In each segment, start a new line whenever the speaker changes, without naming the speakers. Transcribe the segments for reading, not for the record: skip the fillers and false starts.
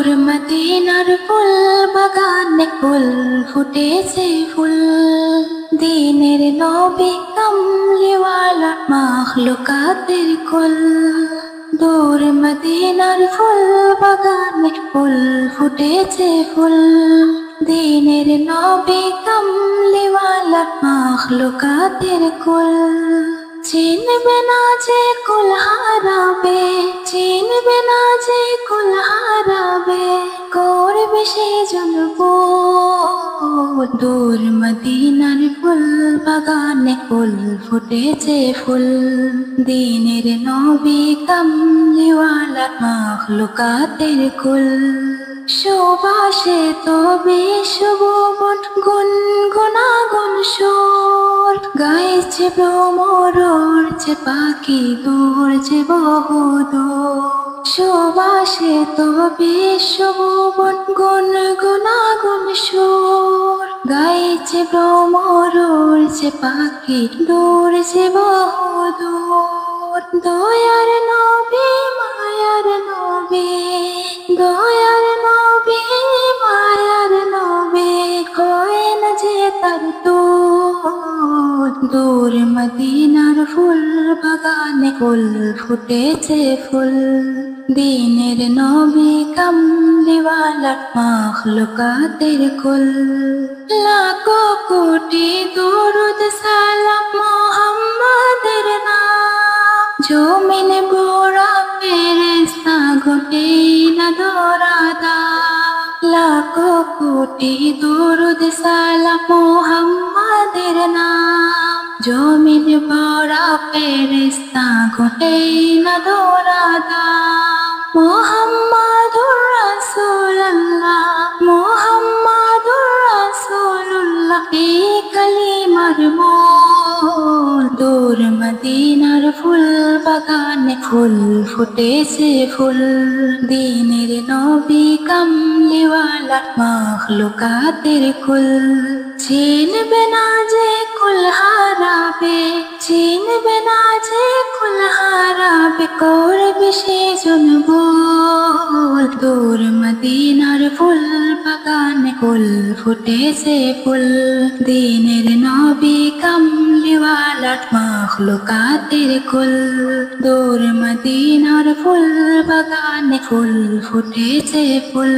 दूर मदीनार full बागाने full फुटेছে ফুল দিনের নবী কামলিওয়ালা মাখলুকাতের কুল दूर मदीनार फुल बागाने फुल फुटेছে ফুল দিনের নবী কামলিওয়ালা মাখলুকাতের কুল চিনবে না যে কুল হারাবে চিনবে না যে কুল হারাবে করবে সে জন্ম দূর মদিনার ফুল বাগানে ফুল ফুটেছে ফুল দিনের নবী কামলিওয়ালা মাখলুকাতের কুল সুবাসে তবে শুভবন গুনগুনাগুন সুর গাইছে ভ্রমর উড়ছে পাখি দৌড়ছে বহুদূর সুবাসে তবে শুভবন গুনগুনাগুন সুর গাইছে ভ্রমর উড়ছে পাখি দৌড়ছে বহুদূর দয়ার নবী মায়ার নবী দয়ার নবী মায়ার নবী হয় না যে তার তো दूर मदीनार फुल बागाने फुल फुटेছে ফুল দিনের নবী কামলিওয়ালা মাখলুকাতের কুল লাখো কোটি দরুদ সালাম মুহাম্মাদের নাম জমিনে ভরা ফেরেশতা ঘটে না ধরাদা লাখো কোটি দরুদ সালাম মুহাম্মাদের নাম জমিন ভরা ফেরেশতা ঘটে না ধরাদা মুহাম্মাদুর রাসূলুল্লাহ মুহাম্মাদুর রাসূলুল্লাহ এই কালিমার মোল দূর মদিনার ফুল বাগানে ফুল ফুটেছে ফুল দিনের নবী কামলিওয়ালা মাখলুকাতের কুল চিনবে না যে কুল হারাবে চিনবে না যে কুল হারাবে করবে সে জন্ম দূর মদিনার ফুল বাগানে ফুল ফুটেছে ফুল দিনের নবী কামলিওয়ালা মাখলুকাতের কুল দূর মদিনার ফুল বাগানে ফুল ফুটেছে ফুল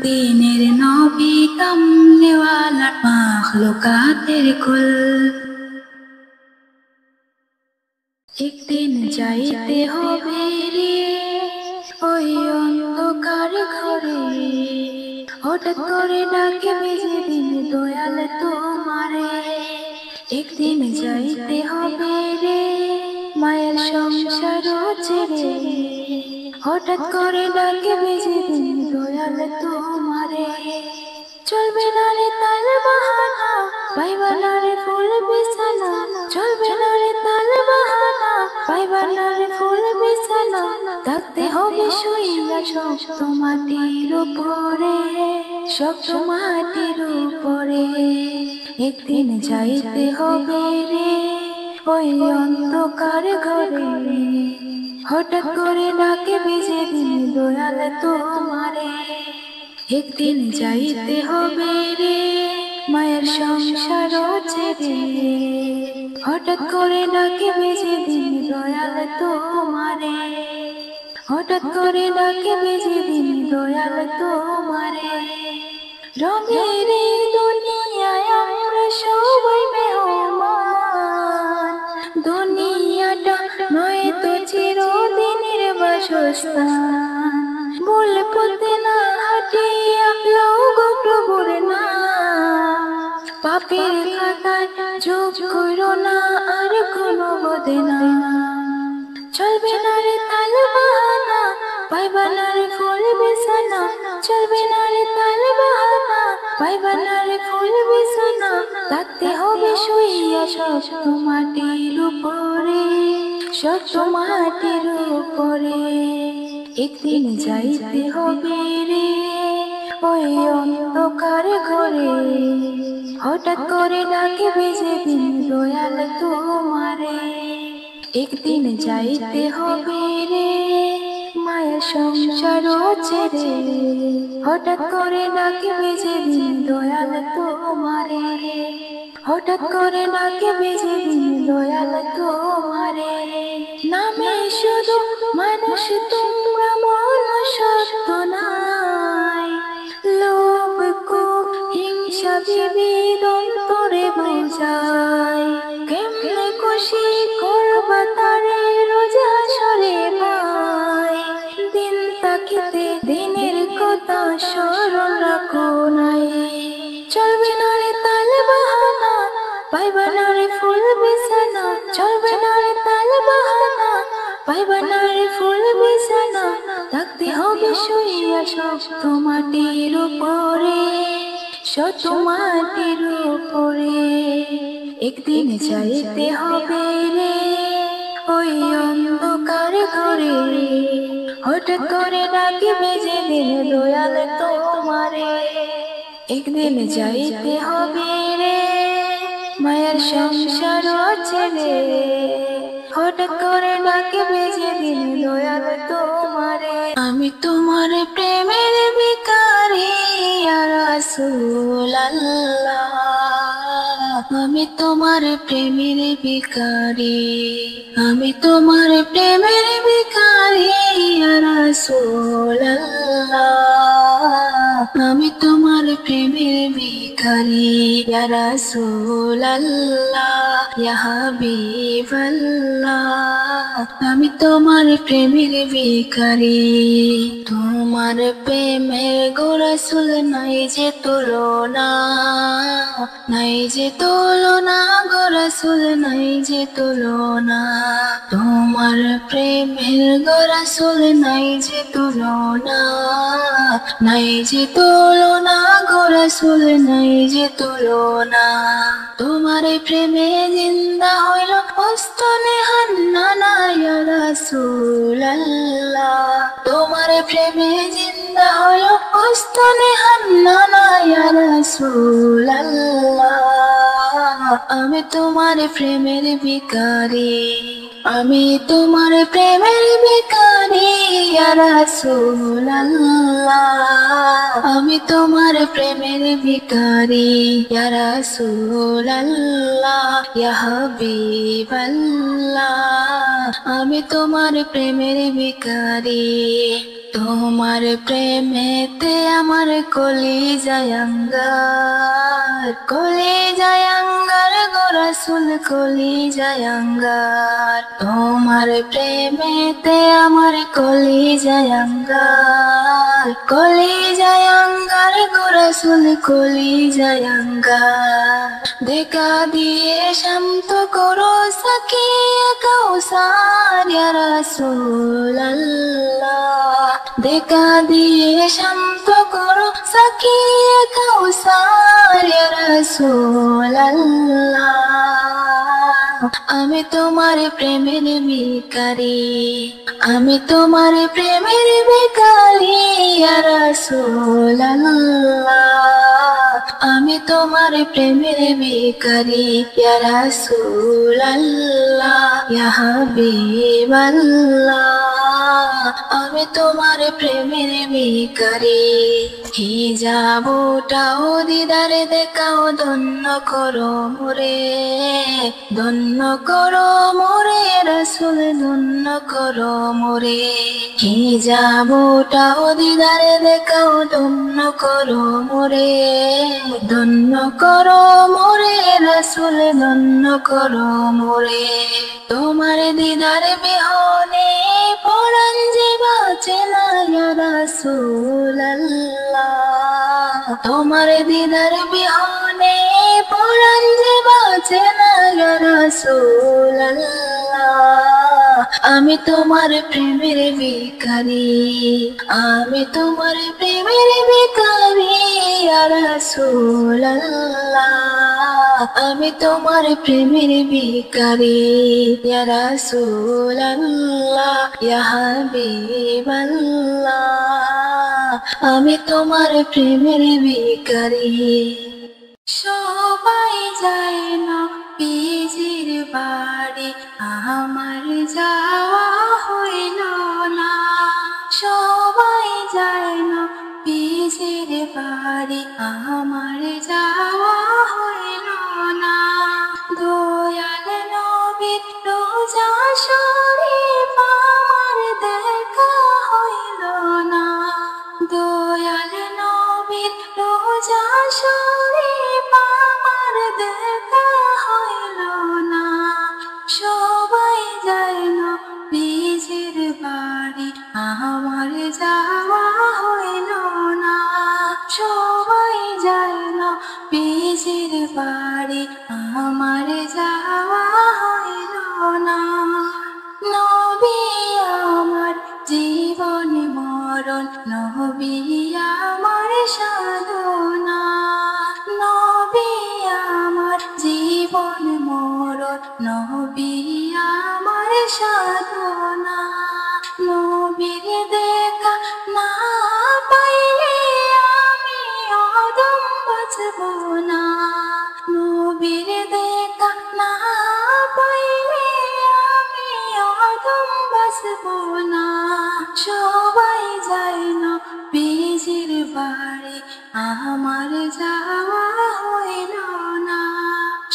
দিনের নবী কামলিওয়ালা মাখলুকাতের কুল একদিন যাইতে হবে রে ওই অন্ধকার ঘরে হঠাৎ করে ডাকে বেজে দিন দয়াল তোমারে একদিন যাইতে হবে রে মায়ের সংসার ছেড়ে হঠাৎ করে ডাকে বেজে দিন দয়াল তোমারে চলবে না রে তাল বাহানা পাইবা না রে ফুল বিছানা চলবে না রে তাল বাহানা পাইবা না রে ফুল বিছানা থাকতে হবে শুইয়া শক্ত মাটির উপরে শক্ত মাটির উপরে একদিন যাইতে হবে রে ওই অন্ধকার ঘরে হঠাৎ করে ডাকে বেজে দিন দয়াল তোমারে একদিন যাইতে হবে রে মায়ের সংসার ছেড়ে হঠাৎ করে ডাকে বেজে দিন দয়াল তোমারে হঠাৎ করে ডাকে বেজে দিন দয়াল তোমারে রঙের দুনিয়ায় আমরা সবাই মেহমান দুনিয়াটা নয় তো চিরদিনের বাসস্থান ভুল পথে না হাঁটিয়া লও গো প্রভুর নাম পাপের খাতায় যোগ করো না আর কোনো বদনাম চলবে না রে তাল বাহানা পাইবা না রে ফুল বিছানা চলবে না রে তাল বাহানা পাইবা না রে ফুল বিছানা থাকতে হবে শুইয়া শক্ত মাটির উপরে শক্ত মাটির উপরে একদিন যাইতে হবে রে ওই অন্ধকার ঘরে হঠাৎ করে ডাকে বেজে দিন দয়াল তোমারে একদিন যাইতে হবে রে মায়া সংসার ছেড়ে। হঠাৎ করে ডাকিবে যেদিন দয়াল তোমারে, হঠাৎ করে ডাকিবে যেদিন দয়াল তোমারে। নামে শুধু মানুষ তোমরা, মন সত্য নাই। লোভ কোপ হিংসা বিভেদ অন্তরে বোঝায়। কেমনে খুশি করবা তারে রোজ হাসরে ভাই। দিন তাকিতে দিনের কথা স্মরণ রাখো নাই। চলবে না রে তাল বাহানা, পাইবা না রে ফুল বিছানা। চলবে না রে তাল বাহানা, পাইবা না রে ফুল বিছানা। থাকতে হবে শুইয়া শক্ত মাটির উপরে, শত মাটির উপরে। একদিন যাইতে হবে রে ওই অন্ধকার ঘরে। হঠাৎ করে ডাকিবে যেদিন দয়াল তোমারে। একদিন যাইতে হবে রে মায়ের সংসার ছেড়ে। হঠাৎ করে ডাকিবে যেদিন দয়াল তোমারে। আমি তোমার প্রেমের ভিখারি ইয়া রাসূলুল্লাহ। আমি তোমার প্রেমের ভিখারি, আমি তোমার প্রেমের ভিখারি ইয়া রাসূলুল্লাহ। আমি তোমার প্রেমের ভিখারি ইয়া রাসূলুল্লাহ, ইয়া হাবিবাল্লাহ। আমি তোমার প্রেমের ভিখারি। তোমার প্রেমের গো রাসূল নাই যে তুলনা, নাই যে তুলনা গো রাসূল নাই যে তুলনা। তোমার প্রেমের গো রাসূল নাই যে তুলনা, নাই যে তুলনা গো রাসূল নাই যে তুলনা। তোমার প্রেমে জিন্দা হইল অস্তনে হান্নানা ইয়া রাসূলুল্লাহ। তোমার প্রেমে জিন্দা হইল অস্তনে হান্নানা ইয়া রাসূলুল্লাহ। আমি তোমার প্রেমের ভিখারি, আমি তোমার প্রেমের ভিখারি ইয়া রাসূলুল্লাহ। আমি তোমার প্রেমের ভিখারি ইয়া রাসূলুল্লাহ, ইয়া হাবিবাল্লাহ। আমি তোমার প্রেমের ভিখারি। তোমার প্রেমেতে আমার কলিজায় আঙ্গার, কলিজায় আঙ্গার গো রাসূল কলিজায় আঙ্গার। তোমার প্রেমেতে আমার কলিজায় আঙ্গার, কলিজায় আঙ্গার গো রাসূল কলিজায় আঙ্গার। দেখা দিয়ে শান্ত করো সাকিয়ে কাউসার ইয়া রাসূলুল্লাহ। দেখা দিয়ে শান্ত করো সাকিয়ে কাউসার ইয়া রাসূলুল্লাহ। আমি তোমার প্রেমের ভিখারি, আমি তোমার প্রেমের ভিখারি ইয়া রাসূলুল্লাহ। আমি তোমার প্রেমের ভিখারি ইয়া রাসূলুল্লাহ, ইয়া হাবিবাল্লাহ। আমি তোমার প্রেমের ভিখারি। হিজাবটাও দিদারে দেখাও ধন্য করো মোরে, ধন্য করো মোরে রাসূল ধন্য করো মোরে। হিজাবটাও দিদারে দেখাও ধন্য করো মোরে, ধন্য করো মোরে রাসূল ধন্য করো মোরে। তোমার দিদারে বিহনে পরাণ যে বাঁচে না ইয়া রাসূলুল্লাহ। তোমার দিদার বিহনে পরাণ যে বাঁচে না ইয়া রাসূলুল্লাহ। আমি তোমার প্রেমের ভিখারি, আমি তোমার প্রেমের ভিখারি ইয়া রাসূলুল্লাহ। আমি তোমার প্রেমের ভিখারি ইয়া রাসূলুল্লাহ, ইয়া হাবিবাল্লাহ। আমি তোমার প্রেমের ভিখারি। সবাই যায় না নবীজির বাড়ি, আমার যাওয়া হইল না। সবাই যায় না নবীজির বাড়ি আমার যাওয়া হইল না। দয়াল নবীর রোজা শরীফ আমার দেখা হইল না। দয়াল নবীর রোজা শরীফ আমার দেখা হইল না। সবাই যায় নবীজির বাড়ি আমার যাওয়া হইল না। সবাই যায় নবীজির বাড়ি আমার যাওয়া হইল না। নবী আমার জীবন মরণ, নবী আমার সাধনা। নবী আমার জীবন মরণ, নবী আমার সাধনা। নবীর দেখা না পাইলে আমি অদম বাঁচব না। নবীর দেখা না পাইলে আমি অদম বাঁচব না। সবাই যায় নবীজির বাড়ি আমার যাওয়া হইল না।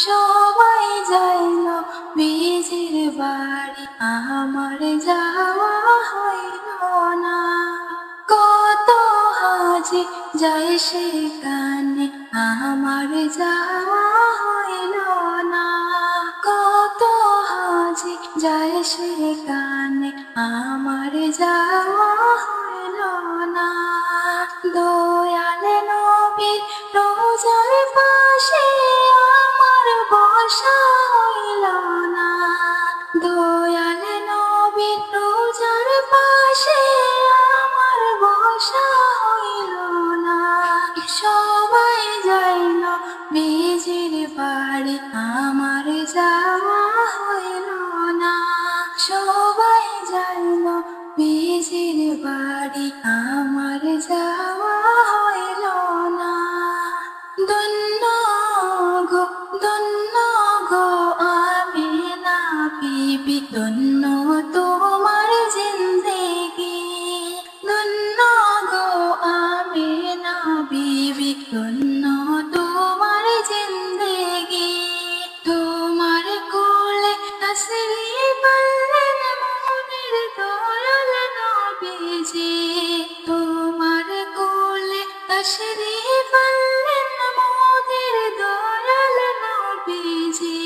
সবাই যায় নবীজির বাড়ি আমার যাওয়া হইল না। কত হাজি যায় সেখানে আমার যাওয়া হইল না। কত হাজি যায় সেখানে আমার যাওয়া হইল না। দয়াল নবীর রোজার পাশে আমার বসা হইল না। দয়াল নবীর রোজার পাশে আমার বসা হইল না। সবাই যায় নবীজির বাড়ি আমার যাওয়া হইল না। সবাই যায় নবীজির বাড়ি আমার যাওয়া হইল না। ধন্য গো ধন্য গো আমিনা বিবি, ধন্য তোমার জিন্দেগি। ধন্য গো আমিনা বিবি, ধন্য তোমার জিন্দেগি। তোমার কোলে তশরীফ আনলেন মোদের দয়াল নবীজি। তোমার কোলে তশরীফ আনলেন মোদের দয়াল নবীজি।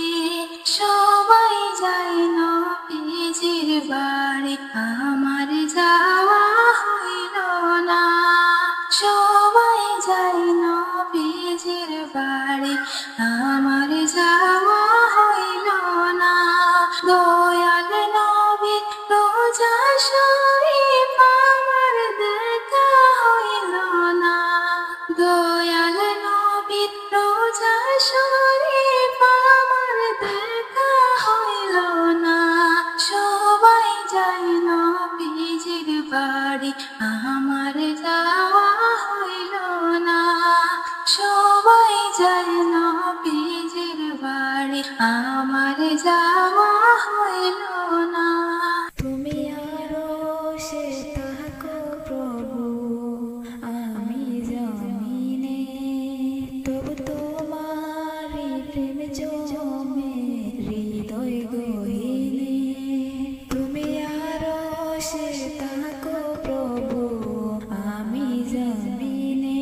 সবাই যায় নবীজির বাড়ি আমার যাওয়া হইল না। সবাই যায় নবীজির বাড়ি আমার যাওয়া হইল না। দয়াল নবীর রোজা শরীফ আমার দেখা হইল না। দয়াল নবীর রোজা শরীফ আমার দেখা হইল না। সবাই যায় নবীজির বাড়ি আমার যাওয়া হইল না। সবাই যায় নবীজির বাড়ি আমার যাওয়া হইল না।
তুমি আরো সে থাকো প্রভু, আমি জমিনে তবু তোমারি প্রেম জমে হৃদয় গহীনে। তুমি আরো সে থাকো প্রভু, আমি জমিনে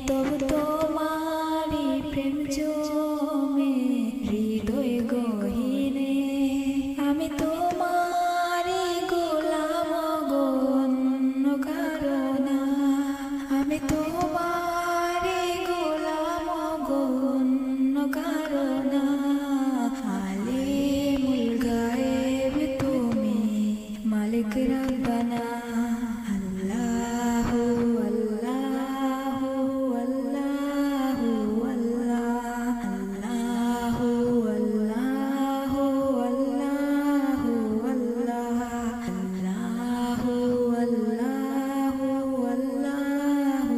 তবু তোমারি প্রেম জমে হৃদয় গহীনে। আমি তোমারি গোলাম গো, অন্য কারো না। আমি তোমারি গোলাম গো, অন্য কারো না। আলিমুল গায়েব তুমি, মালিক রব্বানা। আল্লাহু আল্লাহু আল্লাহু আল্লাহ। আল্লাহু আল্লাহু আল্লাহু আল্লাহ। আল্লাহু আল্লাহু আল্লাহু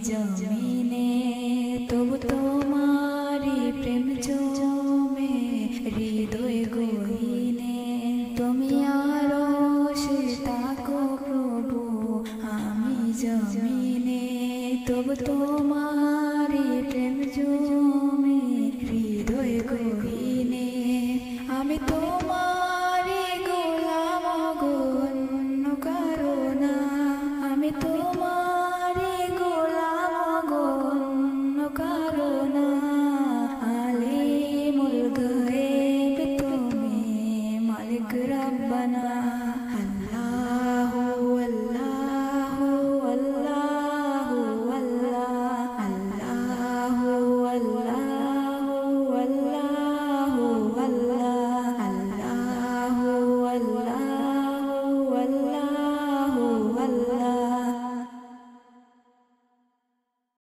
জমিনে তবু তোমারি প্রেম জমে হৃদয় গহীনে। তুমি আরো সে তাকো প্রভু, আমি জমিনে তবু তোমারি প্রেম জমে।